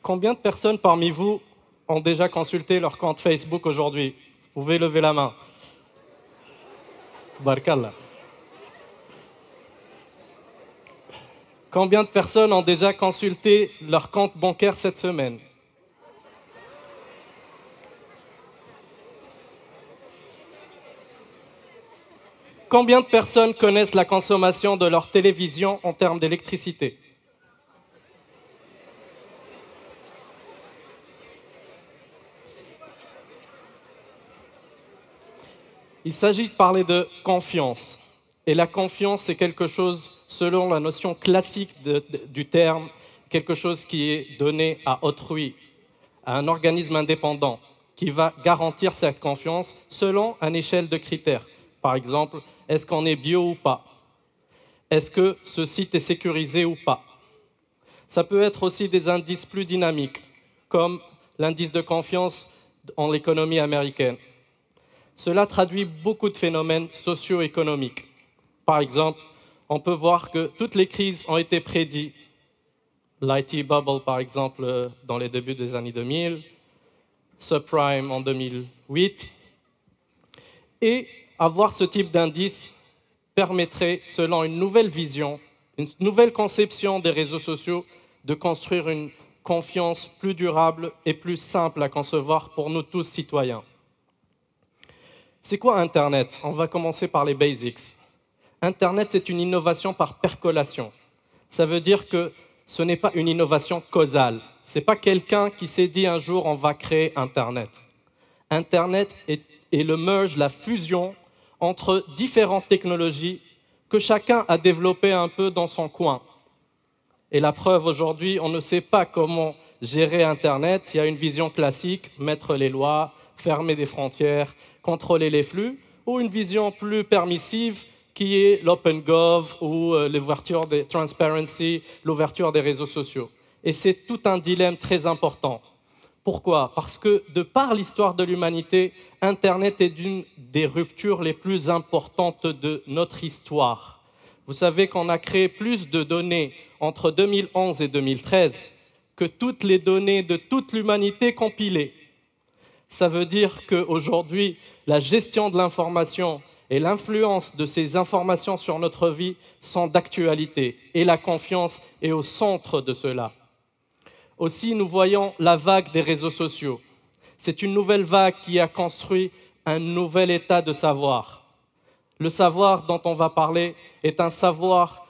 Combien de personnes parmi vous ont déjà consulté leur compte Facebook aujourd'hui? Vous pouvez lever la main. Barkallah. Combien de personnes ont déjà consulté leur compte bancaire cette semaine? Combien de personnes connaissent la consommation de leur télévision en termes d'électricité? Il s'agit de parler de confiance. Et la confiance, c'est quelque chose, selon la notion classique du terme, quelque chose qui est donné à autrui, à un organisme indépendant, qui va garantir cette confiance selon une échelle de critères. Par exemple, est-ce qu'on est bio ou pas? Est-ce que ce site est sécurisé ou pas? Ça peut être aussi des indices plus dynamiques, comme l'indice de confiance en l'économie américaine. Cela traduit beaucoup de phénomènes socio-économiques. Par exemple, on peut voir que toutes les crises ont été prédites. L'IT bubble, par exemple, dans les débuts des années 2000, subprime en 2008. Et avoir ce type d'indice permettrait, selon une nouvelle vision, une nouvelle conception des réseaux sociaux, de construire une confiance plus durable et plus simple à concevoir pour nous tous citoyens. C'est quoi Internet? On va commencer par les basics. Internet, c'est une innovation par percolation. Ça veut dire que ce n'est pas une innovation causale. Ce n'est pas quelqu'un qui s'est dit un jour on va créer Internet. Internet est le merge, la fusion entre différentes technologies que chacun a développées un peu dans son coin. Et la preuve aujourd'hui, on ne sait pas comment gérer Internet. Il y a une vision classique, mettre les lois, fermer des frontières, contrôler les flux, ou une vision plus permissive qui est l'open gov ou l'ouverture des transparency, l'ouverture des réseaux sociaux. Et c'est tout un dilemme très important. Pourquoi? Parce que de par l'histoire de l'humanité, Internet est d'une des ruptures les plus importantes de notre histoire. Vous savez qu'on a créé plus de données entre 2011 et 2013 que toutes les données de toute l'humanité compilées. Ça veut dire qu'aujourd'hui, la gestion de l'information et l'influence de ces informations sur notre vie sont d'actualité et la confiance est au centre de cela. Aussi, nous voyons la vague des réseaux sociaux. C'est une nouvelle vague qui a construit un nouvel état de savoir. Le savoir dont on va parler est un savoir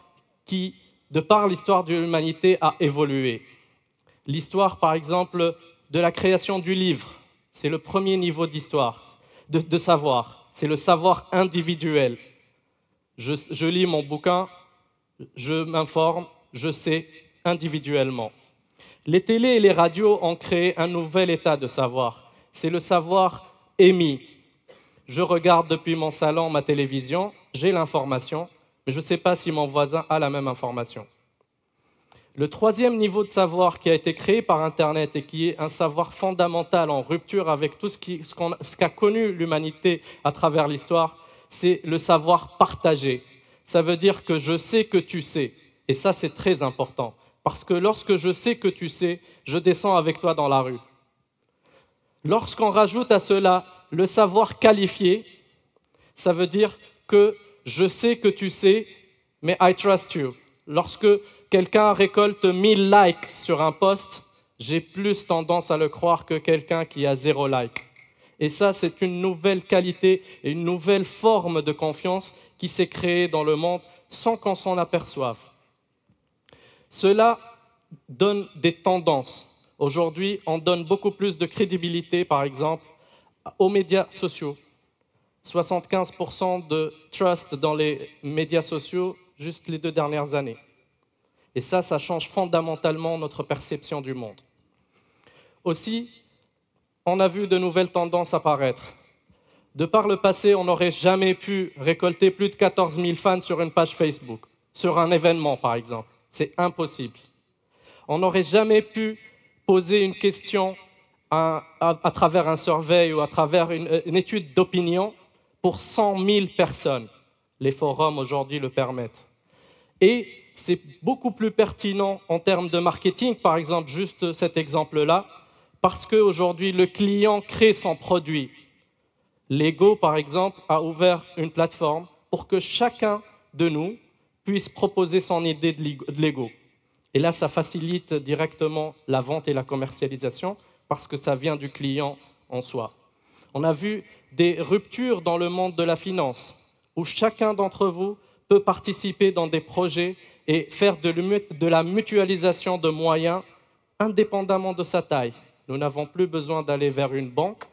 qui, de par l'histoire de l'humanité, a évolué. L'histoire, par exemple, de la création du livre, c'est le premier niveau d'histoire, de savoir. C'est le savoir individuel. Je lis mon bouquin, je m'informe, je sais individuellement. Les télés et les radios ont créé un nouvel état de savoir. C'est le savoir émis. Je regarde depuis mon salon ma télévision, j'ai l'information, mais je ne sais pas si mon voisin a la même information. Le troisième niveau de savoir qui a été créé par Internet et qui est un savoir fondamental en rupture avec tout ce qu'a connu l'humanité à travers l'histoire, c'est le savoir partagé. Ça veut dire que je sais que tu sais. Et ça, c'est très important. Parce que lorsque je sais que tu sais, je descends avec toi dans la rue. Lorsqu'on rajoute à cela le savoir qualifié, ça veut dire que je sais que tu sais, mais I trust you. Lorsque quelqu'un récolte 1000 likes sur un post, j'ai plus tendance à le croire que quelqu'un qui a 0 like. Et ça, c'est une nouvelle qualité et une nouvelle forme de confiance qui s'est créée dans le monde sans qu'on s'en aperçoive. Cela donne des tendances. Aujourd'hui, on donne beaucoup plus de crédibilité, par exemple, aux médias sociaux. 75% de trust dans les médias sociaux juste les 2 dernières années. Et ça change fondamentalement notre perception du monde. Aussi, on a vu de nouvelles tendances apparaître. De par le passé, on n'aurait jamais pu récolter plus de 14 000 fans sur une page Facebook, sur un événement par exemple. C'est impossible. On n'aurait jamais pu poser une question à travers un survey ou à travers une étude d'opinion pour 100 000 personnes. Les forums aujourd'hui le permettent. Et c'est beaucoup plus pertinent en termes de marketing, par exemple, juste cet exemple-là, parce qu'aujourd'hui, le client crée son produit. Lego, par exemple, a ouvert une plateforme pour que chacun de nous puisse proposer son idée de Lego. Et là, ça facilite directement la vente et la commercialisation parce que ça vient du client en soi. On a vu des ruptures dans le monde de la finance où chacun d'entre vous peut participer dans des projets et faire de la mutualisation de moyens indépendamment de sa taille. Nous n'avons plus besoin d'aller vers une banque,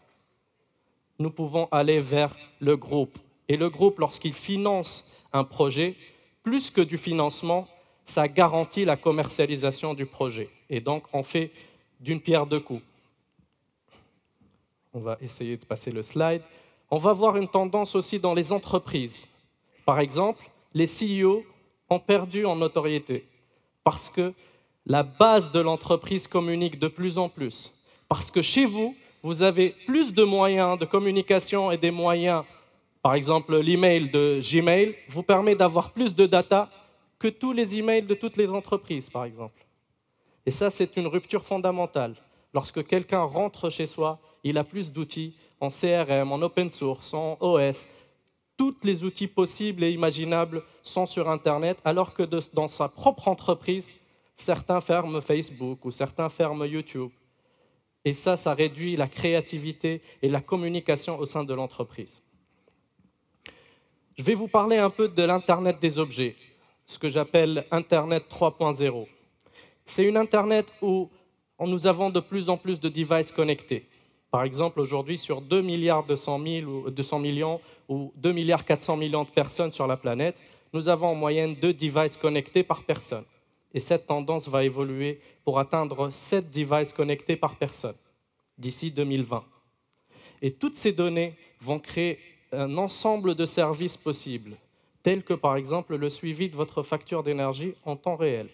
nous pouvons aller vers le groupe. Et le groupe, lorsqu'il finance un projet, plus que du financement, ça garantit la commercialisation du projet. Et donc, on fait d'une pierre deux coups. On va essayer de passer le slide. On va voir une tendance aussi dans les entreprises. Par exemple, les CEO ont perdu en notoriété parce que la base de l'entreprise communique de plus en plus. Parce que chez vous, vous avez plus de moyens de communication et des moyens, par exemple l'email de Gmail, vous permet d'avoir plus de data que tous les emails de toutes les entreprises, par exemple. Et ça, c'est une rupture fondamentale. Lorsque quelqu'un rentre chez soi, il a plus d'outils en CRM, en open source, en OS. Tous les outils possibles et imaginables sont sur Internet, alors que dans sa propre entreprise, certains ferment Facebook ou certains ferment YouTube. Et ça réduit la créativité et la communication au sein de l'entreprise. Je vais vous parler un peu de l'Internet des objets, ce que j'appelle Internet 3.0. C'est une Internet où nous avons de plus en plus de devices connectés. Par exemple, aujourd'hui, sur 2 milliards 200 millions ou 2 milliards 400 millions de personnes sur la planète, nous avons en moyenne 2 devices connectés par personne. Et cette tendance va évoluer pour atteindre 7 devices connectés par personne d'ici 2020. Et toutes ces données vont créer un ensemble de services possibles, tels que par exemple le suivi de votre facture d'énergie en temps réel,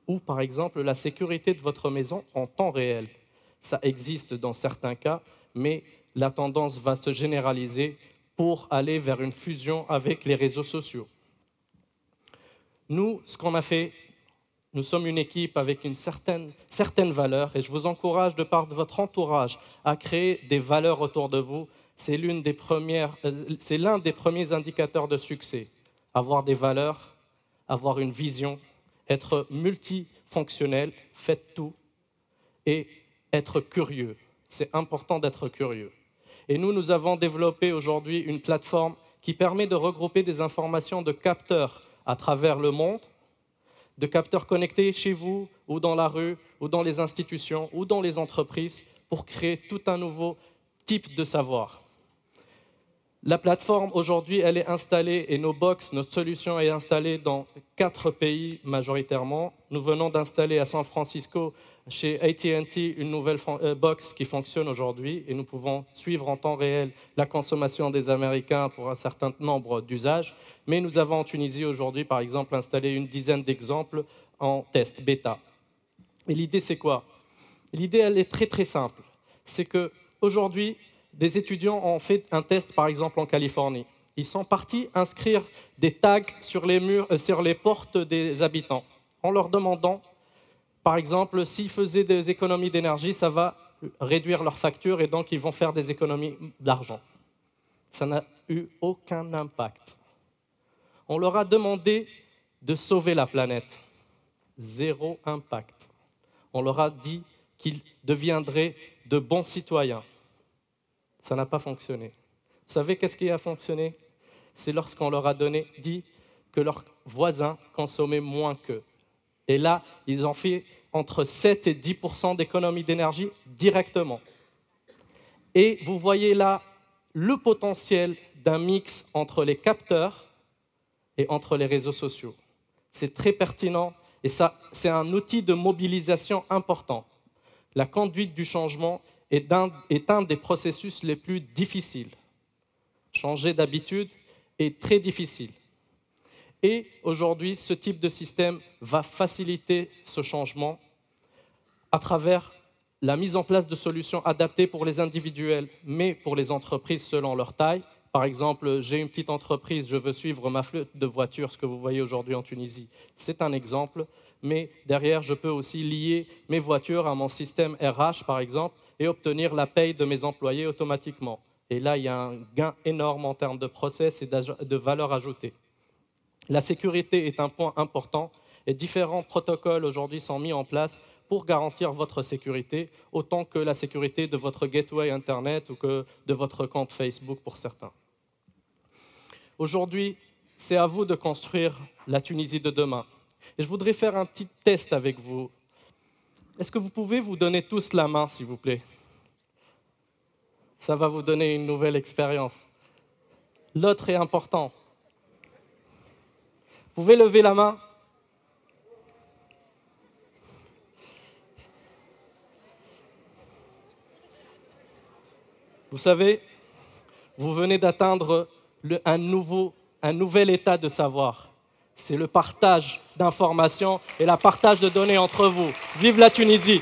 ou par exemple la sécurité de votre maison en temps réel. Ça existe dans certains cas, mais la tendance va se généraliser pour aller vers une fusion avec les réseaux sociaux. Nous, ce qu'on a fait, nous sommes une équipe avec une certaine valeur et je vous encourage, de par votre entourage, à créer des valeurs autour de vous. C'est l'un des premiers indicateurs de succès. Avoir des valeurs, avoir une vision, être multifonctionnel, faites tout, et être curieux. C'est important d'être curieux. Et nous avons développé aujourd'hui une plateforme qui permet de regrouper des informations de capteurs à travers le monde, de capteurs connectés chez vous, ou dans la rue, ou dans les institutions, ou dans les entreprises, pour créer tout un nouveau type de savoir. La plateforme, aujourd'hui, elle est installée, et notre solution est installée dans 4 pays majoritairement. Nous venons d'installer à San Francisco, chez AT&T, une nouvelle box qui fonctionne aujourd'hui, et nous pouvons suivre en temps réel la consommation des Américains pour un certain nombre d'usages. Mais nous avons en Tunisie aujourd'hui, par exemple, installé une dizaine d'exemples en test bêta. Et l'idée, c'est quoi? L'idée, elle est très très simple. C'est qu'aujourd'hui, des étudiants ont fait un test, par exemple, en Californie. Ils sont partis inscrire des tags sur les murs, sur les portes des habitants, en leur demandant, par exemple, s'ils faisaient des économies d'énergie, ça va réduire leur facture et donc ils vont faire des économies d'argent. Ça n'a eu aucun impact. On leur a demandé de sauver la planète. 0 impact. On leur a dit qu'ils deviendraient de bons citoyens. Ça n'a pas fonctionné. Vous savez qu'est-ce qui a fonctionné? C'est lorsqu'on leur a dit que leurs voisins consommaient moins qu'eux. Et là, ils ont fait entre 7 et 10% d'économie d'énergie directement. Et vous voyez là le potentiel d'un mix entre les capteurs et entre les réseaux sociaux. C'est très pertinent et ça, c'est un outil de mobilisation important. La conduite du changement est un des processus les plus difficiles. Changer d'habitude est très difficile. Et aujourd'hui, ce type de système va faciliter ce changement à travers la mise en place de solutions adaptées pour les individuels, mais pour les entreprises selon leur taille, Par exemple, j'ai une petite entreprise, je veux suivre ma flotte de voitures, ce que vous voyez aujourd'hui en Tunisie. C'est un exemple, mais derrière, je peux aussi lier mes voitures à mon système RH, par exemple, et obtenir la paye de mes employés automatiquement. Et là, il y a un gain énorme en termes de process et de valeur ajoutée. La sécurité est un point important et différents protocoles aujourd'hui sont mis en place pour garantir votre sécurité, autant que la sécurité de votre gateway Internet ou que de votre compte Facebook pour certains. Aujourd'hui, c'est à vous de construire la Tunisie de demain. Et je voudrais faire un petit test avec vous. Est-ce que vous pouvez vous donner tous la main, s'il vous plaît? Ça va vous donner une nouvelle expérience. L'autre est important. Vous pouvez lever la main? Vous savez, vous venez d'atteindre un nouvel état de savoir. C'est le partage d'informations et le partage de données entre vous. Vive la Tunisie!